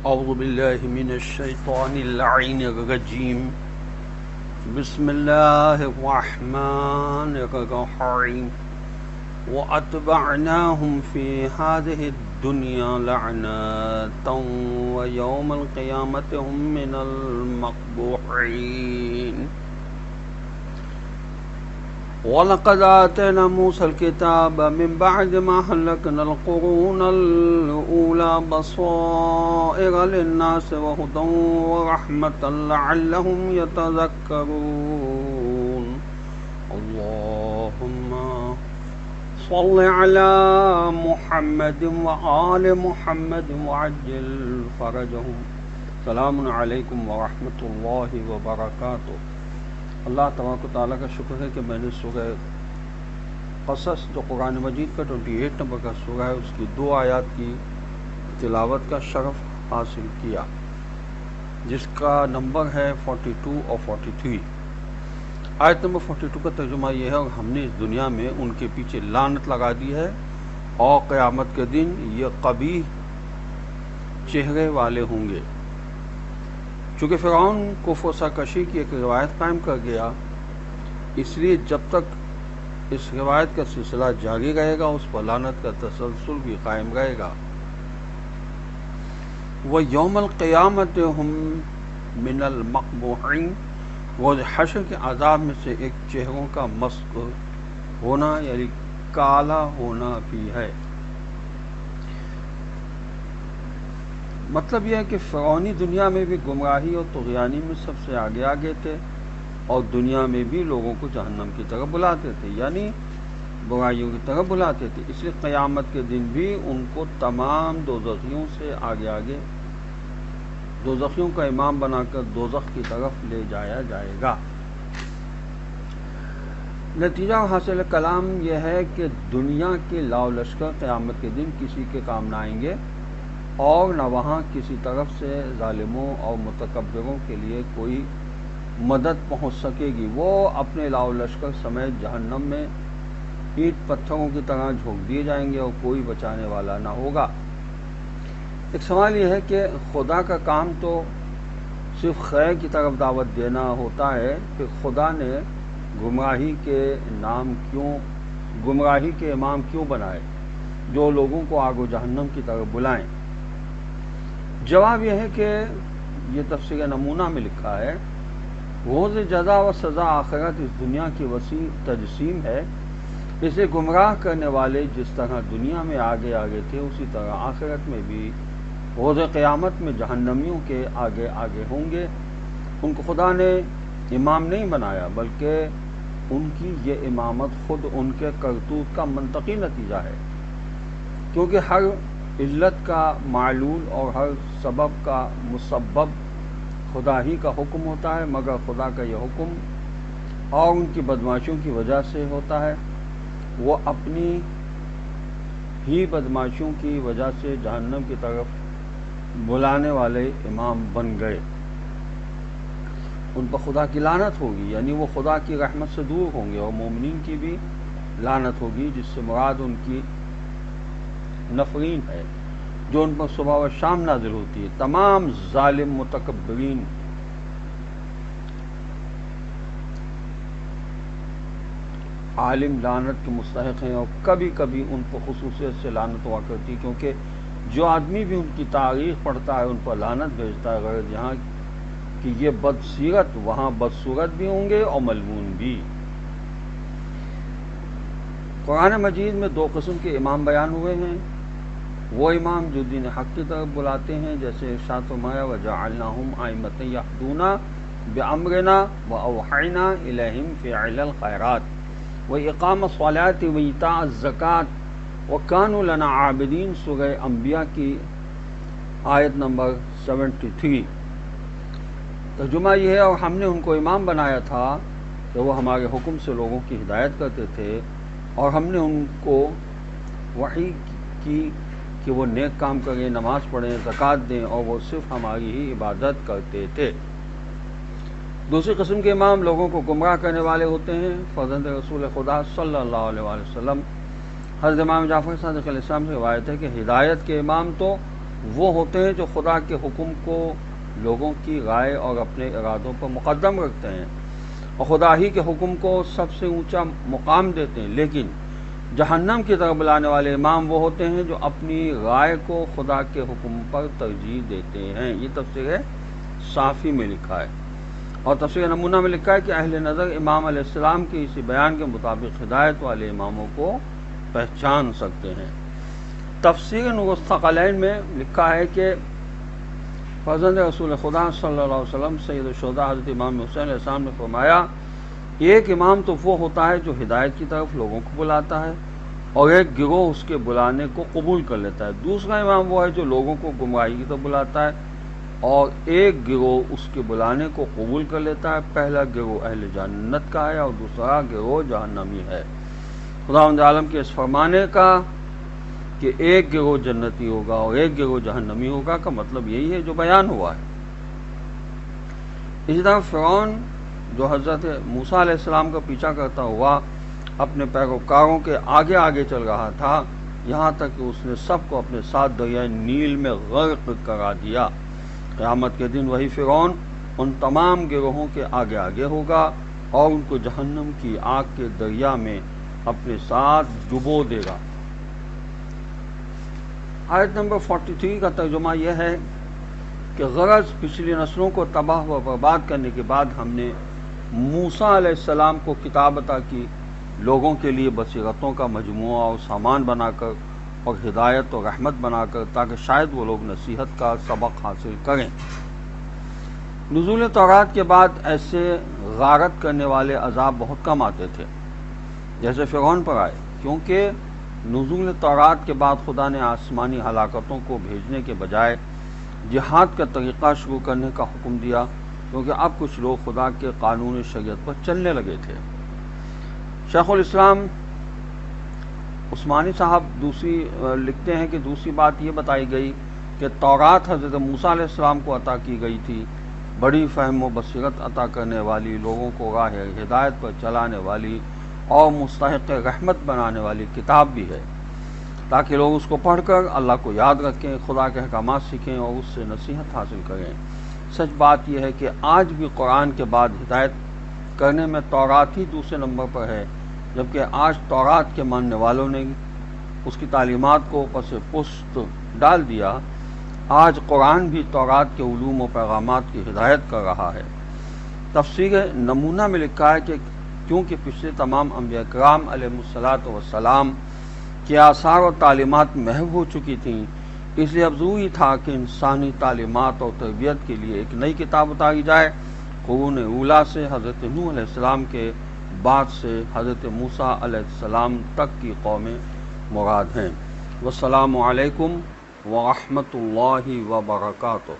أعوذ بالله من الشيطان اللعين الرجيم بسم الله الرحمن الرحيم وأتبعناهم في هذه الدنيا لعنة ويوم القيامة هم من المقبوحين وَلَقَدْ آتَيْنَا مُوسَى الْكِتَابَ مِنْ بَعْدِ مَا أَهْلَكْنَا الْقُرُونَ الْأُولَى بَصَائِرَ لِلنَّاسِ وَهُدًى وَرَحْمَةً لَعَلَّهُمْ يَتَذَكَّرُونَ اللهم صل على محمد وآل محمد وعجل فرجهم سلام علیکم ورحمۃ اللہ وبرکاتہ۔ اللہ تبارک و تعالیٰ کا شکر ہے کہ میں نے سورہ قصص جو قرآن مجید کا 28 نمبر کا سورہ ہے اس کی 2 آیات کی تلاوت کا شرف حاصل کیا، جس کا نمبر ہے 42 اور 43۔ آیت نمبر 42 کا ترجمہ یہ ہے، اور ہم نے اس دنیا میں ان کے پیچھے لعنت لگا دی ہے اور قیامت کے دن یہ قبیح چہرے والے ہوں گے۔ چونکہ فرعون کفر و سرکشی کی ایک روایت قائم کر گیا، اس لیے جب تک اس روایت کا سلسلہ جاری رہے گا اس پر لعنت کا تسلسل بھی قائم رہے گا۔ وَيَوْمَ الْقِيَامَةِ هُمْ مِنَ الْمَقْبُوحِينَ، روز حشر کے عذاب میں سے ایک چہروں کا مسخ ہونا یعنی کالا ہونا بھی ہے۔ مطلب یہ ہے کہ فرعونی دنیا میں بھی گمراہی اور طغیانی میں سب سے آگے آگے تھے، اور دنیا میں بھی لوگوں کو جہنم کی طرف بلاتے تھے، یعنی برائیوں کی طرف بلاتے تھے۔ اس لیے قیامت کے دن بھی ان کو تمام دوزخیوں سے آگے آگے دوزخیوں کا امام بنا کر دوزخ کی طرف لے جایا جائے گا۔ نتیجہ حاصل کلام یہ ہے کہ دنیا کے لاؤ لشکر قیامت کے دن کسی کے کام نہ آئیں گے، اور نہ وہاں کسی طرف سے ظالموں اور متکبروں کے لیے کوئی مدد پہنچ سکے گی۔ وہ اپنے لاؤ لشکر سمیت جہنم میں اینٹ پتھروں کی طرح جھونک دیے جائیں گے اور کوئی بچانے والا نہ ہوگا۔ ایک سوال یہ ہے کہ خدا کا کام تو صرف خیر کی طرف دعوت دینا ہوتا ہے، پھر خدا نے گمراہی کے امام کیوں بنائے جو لوگوں کو آگ و جہنم کی طرف بلائیں؟ جواب یہ ہے کہ یہ تفسیر نمونہ میں لکھا ہے، روز جزا و سزا آخرت اس دنیا کی وسیع تجسیم ہے۔ اسے گمراہ کرنے والے جس طرح دنیا میں آگے آگے تھے اسی طرح آخرت میں بھی روز قیامت میں جہنمیوں کے آگے آگے ہوں گے۔ ان کو خدا نے امام نہیں بنایا، بلکہ ان کی یہ امامت خود ان کے کرتوت کا منطقی نتیجہ ہے، کیونکہ ہر علت کا معلول اور ہر سبب کا مسبب خدا ہی کا حکم ہوتا ہے، مگر خدا کا یہ حکم اور ان کی بدمعاشیوں کی وجہ سے ہوتا ہے۔ وہ اپنی ہی بدمعاشیوں کی وجہ سے جہنم کی طرف بلانے والے امام بن گئے۔ ان پر خدا کی لعنت ہوگی، یعنی وہ خدا کی رحمت سے دور ہوں گے، اور مومنین کی بھی لعنت ہوگی، جس سے مراد ان کی نفرین ہے جو ان پر صبح و شام نازل ہوتی ہے۔ تمام ظالم متکبرین عالم لعنت کے مستحق ہیں، اور کبھی کبھی ان پر خصوصیت سے لعنت ہوا کرتی ہے، کیونکہ جو آدمی بھی ان کی تاریخ پڑھتا ہے ان پر لعنت بھیجتا ہے، غرض یہاں کہ یہ بدسیرت وہاں بدصورت بھی ہوں گے اور ملعون بھی۔ قرآن مجید میں 2 قسم کے امام بیان ہوئے ہیں، وہ امام جو دین حق کی طرف بلاتے ہیں، جیسے ارشاد فرمایا وَجَعَلْنَاهُمْ أَئِمَّةً يَهْدُونَ بِأَمْرِنَا وَأَوْحَيْنَا إِلَيْهِمْ فِعْلَ الْخَيْرَاتِ وَإِقَامَ الصَّلَاةِ وَإِيتَاءَ الزَّكَاةِ وَكَانُوا لَنَا عَابِدِينَ، سورہ انبیاء کی آیت نمبر 73۔ ترجمہ یہ ہے، اور ہم نے ان کو امام بنایا تھا کہ وہ ہمارے حکم سے لوگوں کی ہدایت کرتے تھے، اور ہم نے ان کو وحی کی کہ وہ نیک کام کریں، نماز پڑھیں، زکوٰۃ دیں، اور وہ صرف ہماری ہی عبادت کرتے تھے۔ دوسری قسم کے امام لوگوں کو گمراہ کرنے والے ہوتے ہیں۔ فرزند رسول خدا صلی اللہ علیہ وسلم حضرت امام جعفر صادق علیہ السلام سے روایت ہے کہ ہدایت کے امام تو وہ ہوتے ہیں جو خدا کے حکم کو لوگوں کی رائے اور اپنے ارادوں پر مقدم رکھتے ہیں اور خدا ہی کے حکم کو سب سے اونچا مقام دیتے ہیں، لیکن جہنم کی طرف بلانے والے امام وہ ہوتے ہیں جو اپنی رائے کو خدا کے حکم پر ترجیح دیتے ہیں۔ یہ تفسیر صافی میں لکھا ہے، اور تفسیر نمونہ میں لکھا ہے کہ اہل نظر امام علیہ السلام کے اسی بیان کے مطابق ہدایت والے اماموں کو پہچان سکتے ہیں۔ تفسیر نور الثقلین میں لکھا ہے کہ فرزند رسول خدا صلی اللہ علیہ وسلم سید الشہداء حضرت امام حسین علیہ السلام نے فرمایا، ایک امام تو وہ ہوتا ہے جو ہدایت کی طرف لوگوں کو بلاتا ہے اور ایک گروہ اس کے بلانے کو قبول کر لیتا ہے، دوسرا امام وہ ہے جو لوگوں کو گمراہی کی طرف بلاتا ہے اور ایک گروہ اس کے بلانے کو قبول کر لیتا ہے۔ پہلا گروہ اہل جنت کا ہے اور دوسرا گروہ جہنمی ہے۔ خداوند عالم کے اس فرمانے کا کہ ایک گروہ جنتی ہوگا اور ایک گروہ جہنمی ہوگا کا مطلب یہی ہے جو بیان ہوا ہے۔ اسی طرح فرعون جو حضرت موسیٰ علیہ السلام کا پیچھا کرتا ہوا اپنے پیروکاروں کے آگے آگے چل رہا تھا، یہاں تک کہ اس نے سب کو اپنے ساتھ دریائے نیل میں غرق کرا دیا۔ قیامت کے دن وہی فرعون ان تمام گروہوں کے آگے آگے ہوگا اور ان کو جہنم کی آگ کے دریا میں اپنے ساتھ ڈبو دے گا۔ آیت نمبر 43 کا ترجمہ یہ ہے کہ غرض پچھلی نسلوں کو تباہ و برباد کرنے کے بعد ہم نے موسیٰ علیہ السلام کو کتاب عطا کی، لوگوں کے لیے بصیرتوں کا مجموعہ اور سامان بنا کر اور ہدایت و رحمت بنا کر، تاکہ شاید وہ لوگ نصیحت کا سبق حاصل کریں۔ نزول تورات کے بعد ایسے غارت کرنے والے عذاب بہت کم آتے تھے جیسے فرعون پر آئے، کیونکہ نزول تورات کے بعد خدا نے آسمانی ہلاکتوں کو بھیجنے کے بجائے جہاد کا طریقہ شروع کرنے کا حکم دیا، کیونکہ اب کچھ لوگ خدا کے قانون شریعت پر چلنے لگے تھے۔ شیخ الاسلام عثمانی صاحب لکھتے ہیں کہ دوسری بات یہ بتائی گئی کہ تورات حضرت موسیٰ علیہ السلام کو عطا کی گئی تھی، بڑی فہم و بصیرت عطا کرنے والی، لوگوں کو راہ ہدایت پر چلانے والی اور مستحق رحمت بنانے والی کتاب بھی ہے، تاکہ لوگ اس کو پڑھ کر اللہ کو یاد رکھیں، خدا کے احکامات سیکھیں اور اس سے نصیحت حاصل کریں۔ سچ بات یہ ہے کہ آج بھی قرآن کے بعد ہدایت کرنے میں تورات ہی دوسرے نمبر پر ہے، جبکہ آج تورات کے ماننے والوں نے اس کی تعلیمات کو پس پشت ڈال دیا۔ آج قرآن بھی تورات کے علوم و پیغامات کی ہدایت کر رہا ہے۔ تفسیر نمونہ میں لکھا ہے کہ کیونکہ پچھلے تمام انبیاء کرام علیہ الصلاۃ والسلام کے آثار اور تعلیمات محو ہو چکی تھیں، اس لیے اب ضروری تھا کہ انسانی تعلیمات اور تربیت کے لیے ایک نئی کتاب اتاری جائے۔ قرون اولیٰ سے حضرت نوح علیہ السلام کے بعد سے حضرت موسیٰ علیہ السلام تک کی قومیں مراد ہیں۔ والسلام علیکم ورحمۃ اللہ وبرکاتہ۔